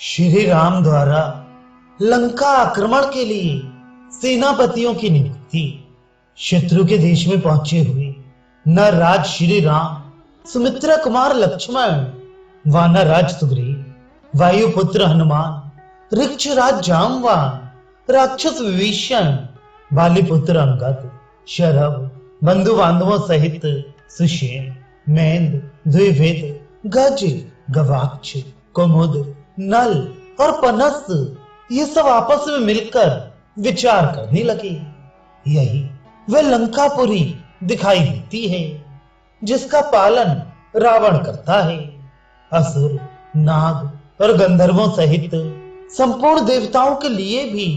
श्री राम द्वारा लंका आक्रमण के लिए सेनापतियों की नियुक्ति। शत्रु के देश में पहुंचे हुए नरराज श्री राम, सुमित्रा कुमार लक्ष्मण, वानरराज सुग्रीव, वायुपुत्र हनुमान, ऋक्षराज जामवान, राक्षस विभीषण, बालीपुत्र अंगद, शरभ, बंधु बांधवों सहित सुषेण, मेंद, द्विविद, गज, गवाक्ष, कुमुद, नल और पनस ये सब आपस में मिलकर विचार करने लगे। यही वह लंकापुरी दिखाई देती है जिसका पालन रावण करता है। असुर, नाग और गंधर्वों सहित संपूर्ण देवताओं के लिए भी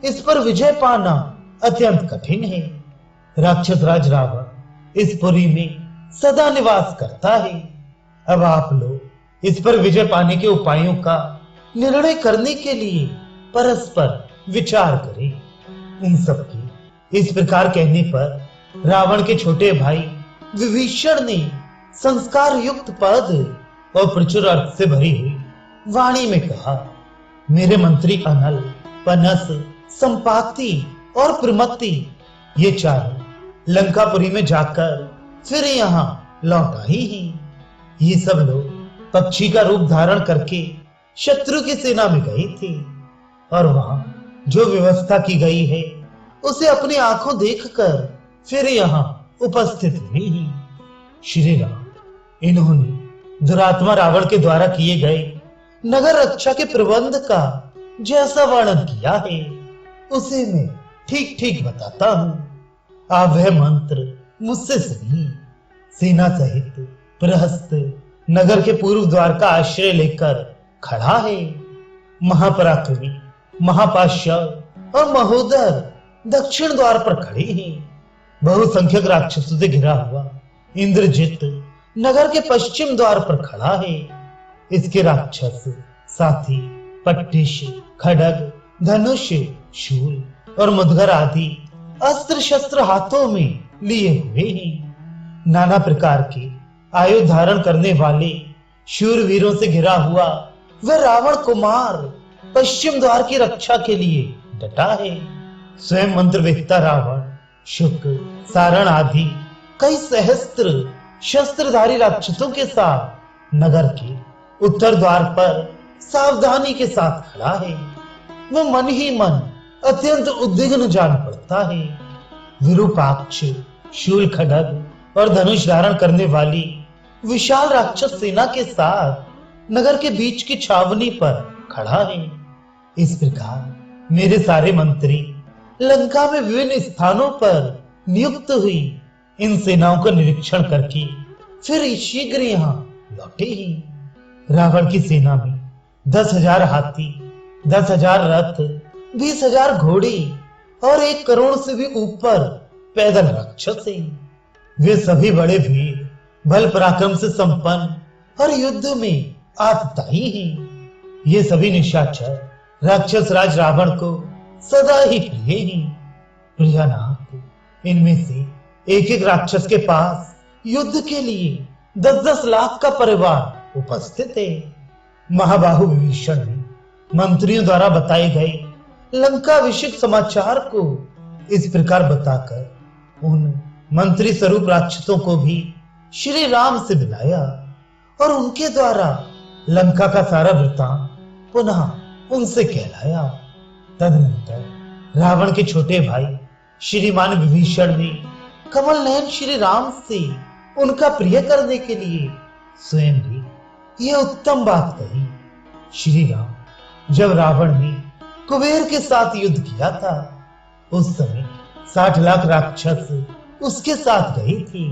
इस पर विजय पाना अत्यंत कठिन है। राक्षस राज रावण इस पुरी में सदा निवास करता है। अब आप लोग इस पर विजय पाने के उपायों का निर्णय करने के लिए परस्पर विचार करें। उन सबके इस प्रकार कहने पर रावण के छोटे भाई विभीषण ने संस्कार युक्त पद और प्रचुर अर्थ से भरी हुई वाणी में कहा, मेरे मंत्री अनल, पनस, संपाति और प्रमत्ति ये चारों लंकापुरी में जाकर फिर यहाँ लौट आई हैं। ये सब लोग पक्षी का रूप धारण करके शत्रु की सेना में गए थे और वहां जो व्यवस्था की गई है उसे अपनी आंखों देखकर फिर यहाँ उपस्थित हुए हैं। श्री राम, इन्होंने दुरात्मा रावण के द्वारा किए गए नगर रक्षा के प्रबंध का जैसा वर्णन किया है उसे मैं ठीक ठीक बताता हूं। आप वह मंत्र मुझसे सुनिए। सेना सहित प्रहस्त नगर के पूर्व द्वार का आश्रय लेकर खड़ा है। महापराक्रमी, महापाशव और महोदर दक्षिण द्वार पर खड़े हैं। बहुसंख्यक राक्षसों से घिरा हुआ इंद्रजित नगर के पश्चिम द्वार पर खड़ा है। इसके राक्षस साथी पट्टिश, खड्ग, धनुष, शूल और मुद्गर आदि अस्त्र शस्त्र हाथों में लिए हुए हैं। नाना प्रकार के आयु धारण करने वाले शूरवीरों से घिरा हुआ वह रावण कुमार पश्चिम द्वार की रक्षा के लिए डटा है। स्वयं मंत्र वेत्ता रावण, शुक, सारण आदि कई सहस्त्र शस्त्रधारी राक्षसों के साथ नगर के उत्तर द्वार पर सावधानी के साथ खड़ा है। वह मन ही मन अत्यंत उद्विग्न जान पड़ता है। विरूपाक्ष, शूल, खड्ग और धनुष धारण करने वाली विशाल राक्षस सेना के साथ नगर के बीच की छावनी पर खड़ा है। इस प्रकार मेरे सारे मंत्री लंका में विभिन्न स्थानों पर नियुक्त हुई इन सेनाओं का निरीक्षण करके फिर शीघ्र यहाँ लौटे ही। रावण की सेना में 10,000 हाथी, 10,000 रथ, 20,000 घोड़े और 1 करोड़ से भी ऊपर पैदल राक्षस हैं। वे सभी बड़े वीर, बल पराक्रम से संपन्न और युद्ध में आतताई हैं। ये सभी निशाचर राक्षस राज रावण को सदा ही प्रिय हैं। प्रियनाथ, इनमें से एक एक राक्षस के पास युद्ध के लिए 10-10 लाख का परिवार उपस्थित है। महाबाहु विभीषण ने मंत्रियों द्वारा बताए गए लंका विषयक समाचार को इस प्रकार बताकर उन मंत्री स्वरूप राक्षसों को भी श्री राम से मिलाया और उनके द्वारा लंका का सारा वृत्तांत पुनः उनसे कहलाया। तदनंतर रावण के छोटे भाई श्रीमान विभीषण ने कमल नयन श्री राम से उनका प्रिय करने के लिए स्वयं भी यह उत्तम बात कही। श्री राम, जब रावण ने कुबेर के साथ युद्ध किया था उस समय 60 लाख राक्षस उसके साथ गए थे।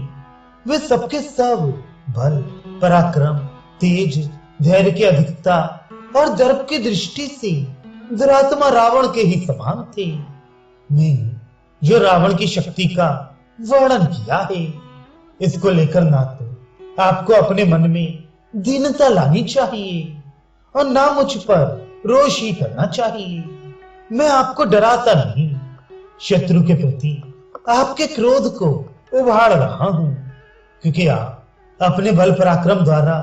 वे सबके सब बल, पराक्रम, तेज, धैर्य की अधिकता और दर्प की दृष्टि से दुरात्मा रावण के ही समान थे। मैंने जो रावण की शक्ति का वर्णन किया है इसको लेकर ना तो आपको अपने मन में दीनता लानी चाहिए और ना मुझ पर रोष ही करना चाहिए। मैं आपको डराता नहीं, शत्रु के प्रति आपके क्रोध को उभार रहा हूं, क्योंकि आप अपने बल पराक्रम द्वारा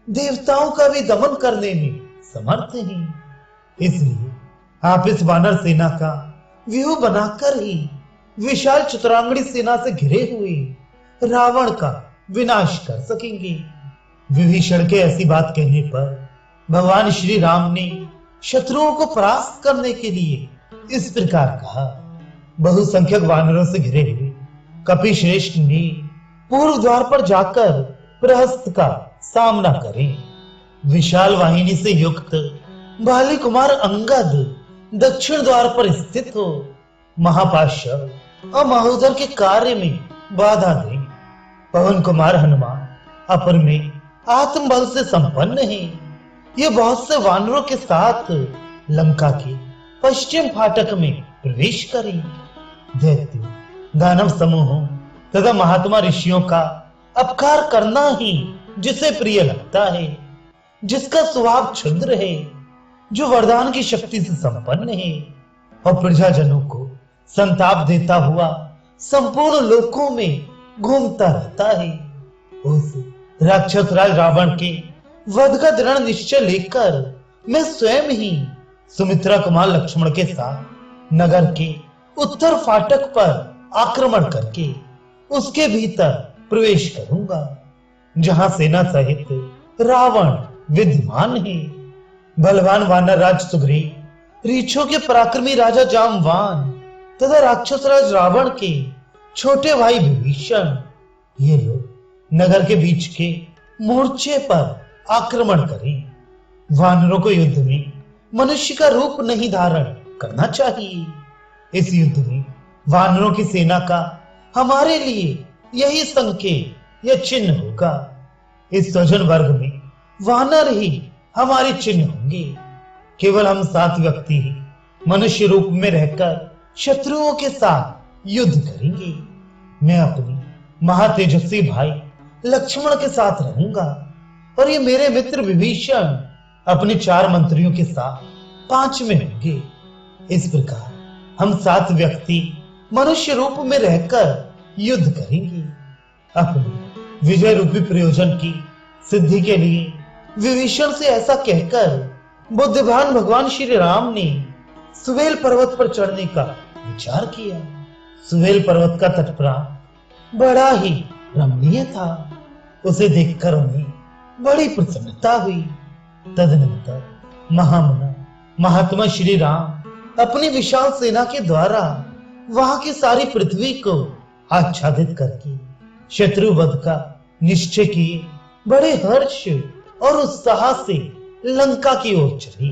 देवताओं का भी दमन करने में समर्थ हैं। इसलिए आप इस वानर सेना का व्यूह बनाकर ही विशाल चतुरांगणी सेना से घिरे हुए रावण का विनाश कर सकेंगे। विभीषण के ऐसी बात कहने पर भगवान श्री राम ने शत्रुओं को परास्त करने के लिए इस प्रकार कहा। बहुसंख्यक वानरों से घिरे हुए कपिश्रेष्ठ ने पूर्व द्वार पर जाकर प्रहस्त का सामना करें। विशाल वाहिनी से युक्त बाली कुमार अंगद दक्षिण द्वार पर स्थित हो महापाशव और महोदर के कार्य में बाधा दें। पवन कुमार हनुमान अपर में आत्मबल से संपन्न है। ये बहुत से वानरों के साथ लंका के पश्चिम फाटक में प्रवेश करें। दैत्य दानव समूहों तथा महात्मा ऋषियों का अपकार करना ही जिसे प्रिय लगता है, जिसका स्वभाव क्षुद्र है, जो वरदान की शक्ति से संपन्न है और प्रजाजनों को संताप देता हुआ संपूर्ण लोकों में घूमता रहता है। उस राक्षस राज रावण के वध का दृढ़ निश्चय लेकर मैं स्वयं ही सुमित्रा कुमार लक्ष्मण के साथ नगर के उत्तर फाटक पर आक्रमण करके उसके भीतर प्रवेश करूंगा, जहां सेना सहित रावण विद्यमान है। बलवान वानर राज सुग्रीव, रीछों के पराक्रमी राजा जामवान तथा राक्षस राज रावण के छोटे भाई विभीषण, ये लोग नगर के बीच के मोर्चे पर आक्रमण करें। वानरों को युद्ध में मनुष्य का रूप नहीं धारण करना चाहिए। इस युद्ध में वानरों की सेना का हमारे लिए यही संकेत या चिन्ह होगा। इस स्वजन वर्ग में वानर ही हमारे चिन्ह होंगे। केवल हम 7 व्यक्ति ही मनुष्य रूप में रहकर शत्रुओं के साथ युद्ध करेंगे। मैं अपने महातेजस्वी भाई लक्ष्मण के साथ रहूंगा और ये मेरे मित्र विभीषण अपने 4 मंत्रियों के साथ 5 में होंगे। इस प्रकार हम 7 व्यक्ति मनुष्य रूप में रहकर युद्ध करेंगे। अपने विजय रूपी प्रयोजन की सिद्धि के लिए विभीषण से ऐसा कहकर बुद्धिमान भगवान श्री राम ने सुवेल पर्वत पर चढ़ने का विचार किया। सुवेल पर्वत का तटप्रांत बड़ा ही रमणीय था। उसे देखकर उन्हें बड़ी प्रसन्नता हुई। तदनंतर महामना महात्मा श्री राम अपनी विशाल सेना के द्वारा वहां की सारी पृथ्वी को आच्छादित करके शत्रु वध का निश्चय किए बड़े हर्ष और उत्साह से लंका की ओर चले।